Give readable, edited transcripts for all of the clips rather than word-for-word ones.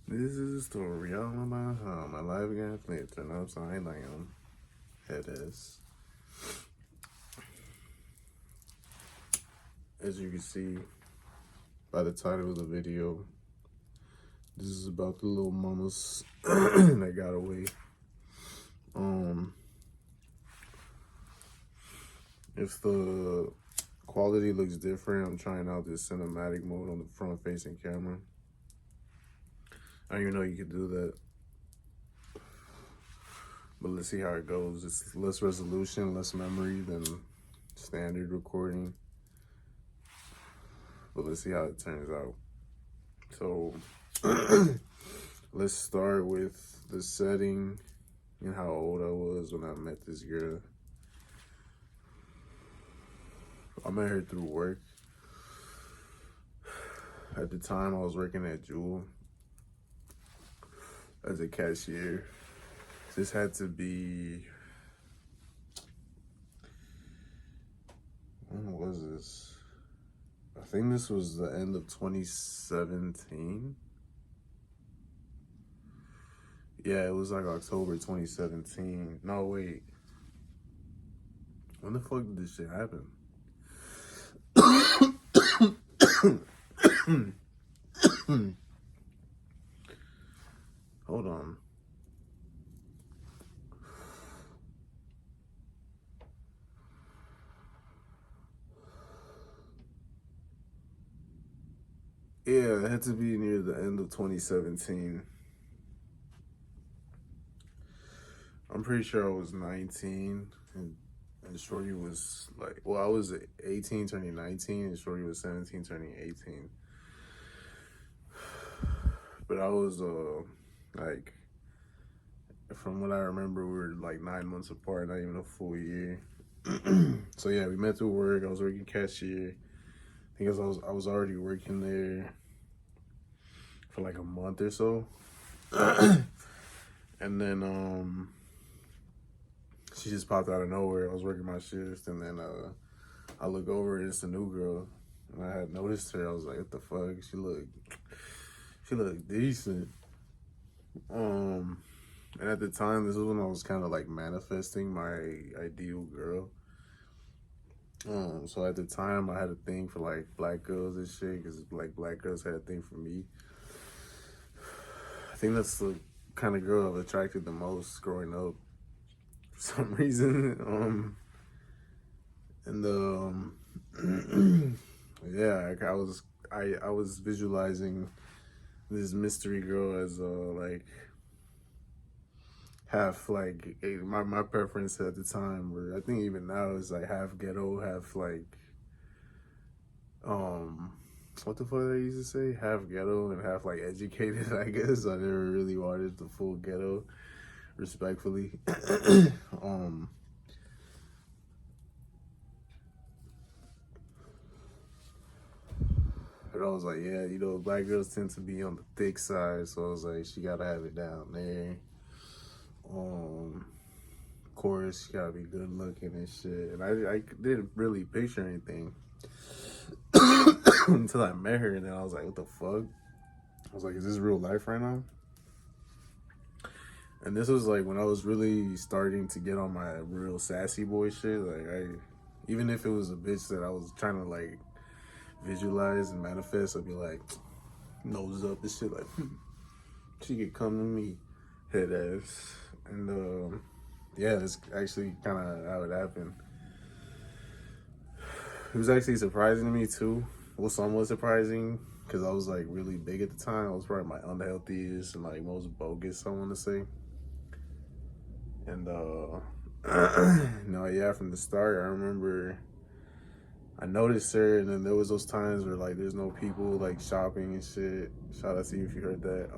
This is a story all about how my life got flipped and upside down. Headass. As you can see by the title of the video, this is about the little mamas that got away. If the quality looks different, I'm trying out this cinematic mode on the front facing camera. I didn't even know you could do that. But let's see how it goes. It's less resolution, less memory than standard recording. But let's see how it turns out. So let's start with the setting and how old I was when I met this girl. I met her through work. At the time, I was working at Jewel as a cashier. This had to be, when was this? I think this was the end of 2017. Yeah, it was like October 2017. No, wait. When the fuck did this shit happen? Hold on. Yeah, it had to be near the end of 2017. I'm pretty sure I was 19 and Shorty was like, well, I was 18 turning 19 and Shorty was 17 turning 18. But I was like, from what I remember, we were like 9 months apart, not even a full year. So yeah, we met through work. I was working cashier. I think I was already working there for like a month or so. And then she just popped out of nowhere. I was working my shift, and then I look over and it's a new girl. And I had noticed her. I was like, what the fuck? She looked decent. And at the time, this was when I was kind of like manifesting my ideal girl. So at the time, I had a thing for like black girls and shit, because like black girls had a thing for me. I think that's the kind of girl I've attracted the most growing up for some reason. Yeah, I was visualizing this mystery girl as like half like my preference at the time, or I think even now, is like half ghetto, half like what the fuck I used to say, half ghetto and half like educated. I guess I never really wanted the full ghetto, respectfully. But I was like, yeah, you know, black girls tend to be on the thick side, so I was like, she gotta have it down there. Of course, she gotta be good looking and shit. And I didn't really picture anything until I met her, and then I was like, what the fuck? I was like, is this real life right now? And this was like when I was really starting to get on my real sassy boy shit. Like, even if it was a bitch that I was trying to like visualize and manifest, I'd be like, nose up and shit, like, she could come to me, head ass. And yeah, that's actually kind of how it happened. It was actually surprising to me too. Well, somewhat surprising, because I was like really big at the time. I was probably my unhealthiest and like most bogus, I want to say. And no, yeah, from the start, I remember I noticed her, and then there was those times where like there's no people like shopping and shit. Shout out to you if you heard that.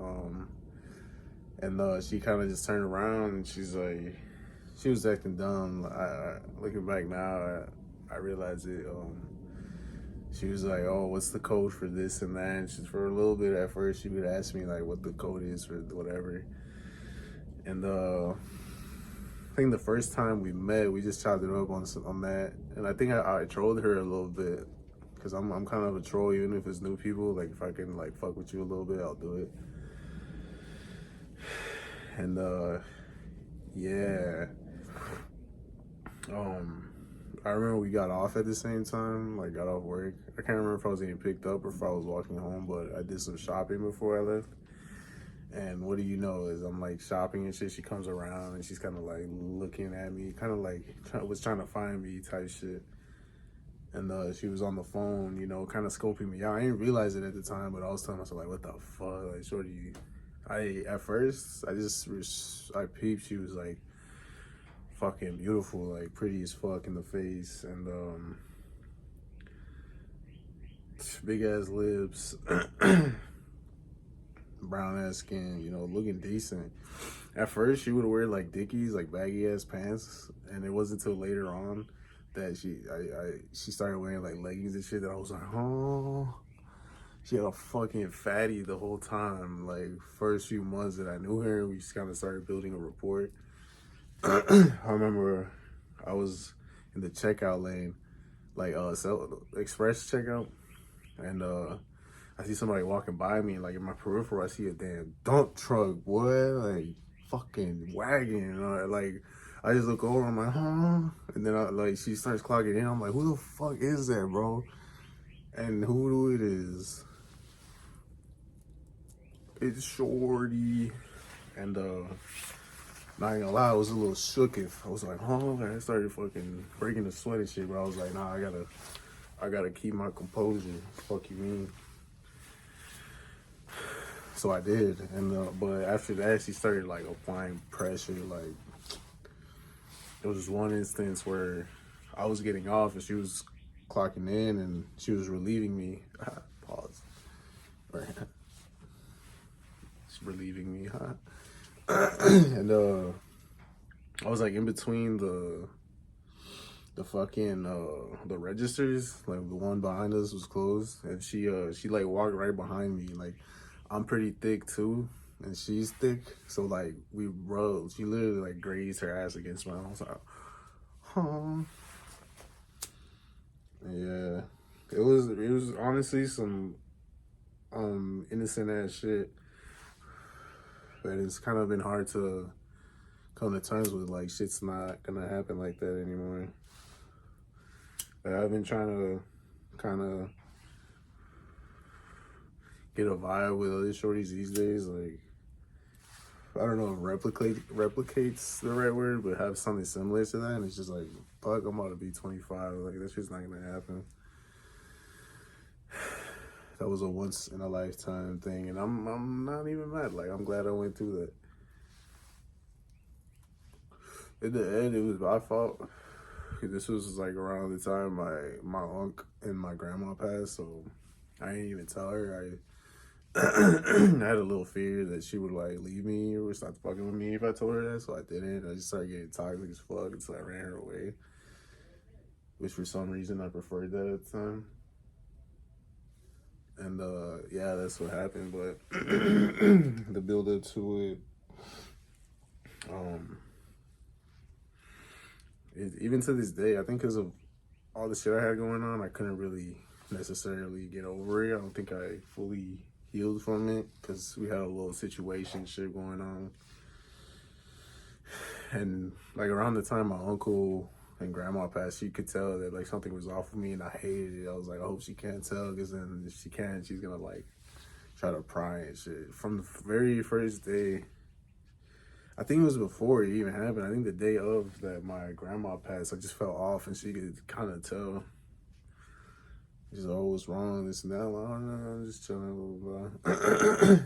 And she kind of just turned around and she's like, she was acting dumb. Looking back now, I realized it. She was like, oh, what's the code for this and that? And for a little bit at first, she would ask me like what the code is for whatever. And I think the first time we met, we just chopped it up on that. And I think I trolled her a little bit, because I'm kind of a troll, even if it's new people. Like, if I can like fuck with you a little bit, I'll do it. And yeah, I remember we got off at the same time, like got off work. I can't remember if I was getting picked up or if I was walking home, but I did some shopping before I left. And what do you know, is I'm like shopping and shit. She comes around and she's kind of like looking at me, kind of like was trying to find me type shit. And she was on the phone, you know, kind of scoping me out. I didn't realize it at the time, but I was telling myself like, what the fuck, like, shorty. At first I peeped. She was like fucking beautiful, like pretty as fuck in the face, and big ass lips, brown ass skin, you know, looking decent. At first, she would wear like Dickies, like baggy ass pants, and it wasn't until later on that she started wearing like leggings and shit that I was like, oh. She had a fucking fatty the whole time. Like first few months that I knew her, we just kind of started building a rapport. I remember I was in the checkout lane, like express checkout, and I see somebody walking by me, like in my peripheral, I see a damn dump truck, boy, like fucking wagon. Like I just look over, I'm like, huh? And then like she starts clocking in. I'm like, who the fuck is that, bro? And who it is? It's Shorty. And not gonna lie, I was a little shook. If I was like, huh? And I started fucking breaking the sweat and shit. But I was like, nah, I gotta keep my composure. Fuck you mean? So I did, and but after that, she started like applying pressure. Like there was one instance where I was getting off and she was clocking in, and she was relieving me. Pause. Right. She's relieving me, huh? And I was like in between the fucking the registers, like the one behind us was closed, and she like walked right behind me. Like I'm pretty thick too, and she's thick, so like we rubbed. She literally like grazed her ass against mine. I was like, huh. Yeah, it was honestly some innocent ass shit, but it's kind of been hard to come to terms with. Like shit's not gonna happen like that anymore. Like, I've been trying to kind of get a vibe with other shorties these days. Like I don't know if replicates the right word, but have something similar to that. And it's just like, fuck, I'm about to be 25. Like that shit's not gonna happen. That was a once in a lifetime thing, and I'm not even mad. Like I'm glad I went through that. In the end, it was my fault. This was like around the time my uncle and my grandma passed, so I didn't even tell her. I had a little fear that she would like leave me or stop fucking with me if I told her that, so I didn't. I just started getting toxic as fuck until I ran her away, which for some reason I preferred that at the time. And yeah, that's what happened. But the build up to even to this day, I think because of all the shit I had going on, I couldn't really necessarily get over it. I don't think I fully healed from it because we had a little situation shit going on. And like around the time my uncle and grandma passed, you could tell that like something was off with me, and I hated it. I was like, I hope she can't tell, because then if she can, she's gonna like try to pry and shit. From the very first day, I think it was before it even happened. I think the day of that my grandma passed, I just felt off, and she could kind of tell. She's like, oh, what's wrong? This and that. I'm like, oh, no, I'm just chilling, blah, blah, blah.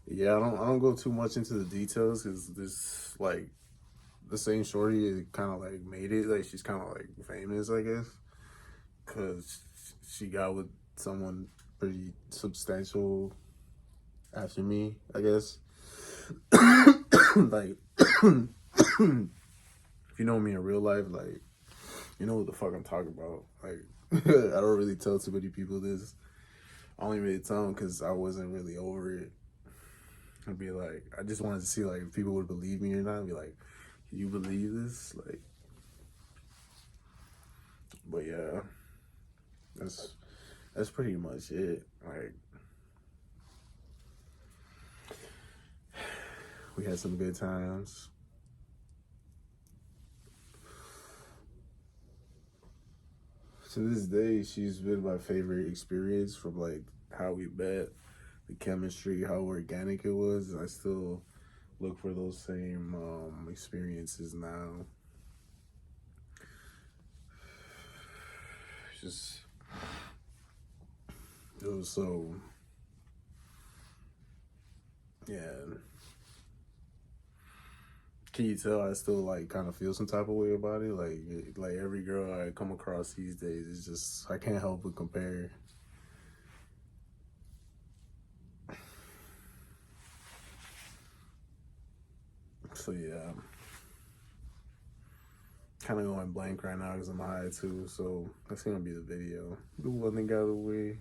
Yeah, I don't go too much into the details because this like the same shorty kind of like made it. Like she's kind of like famous, I guess, because she got with someone pretty substantial after me, I guess. Like, if you know me in real life, like, you know what the fuck I'm talking about. Like, I don't really tell too many people this. I only really tell them because I wasn't really over it. I'd be like, I just wanted to see like if people would believe me or not. I'd be like, you believe this? Like, but yeah, that's that's pretty much it. Like, we had some good times. To this day, she's been my favorite experience from like how we met, the chemistry, how organic it was. I still look for those same experiences now. Just it was so, yeah. Can you tell I still like kind of feel some type of way about it? Like every girl I come across these days, it's just I can't help but compare. So yeah, kind of going blank right now because I'm high too. So that's gonna be the video. The one thing out of the way.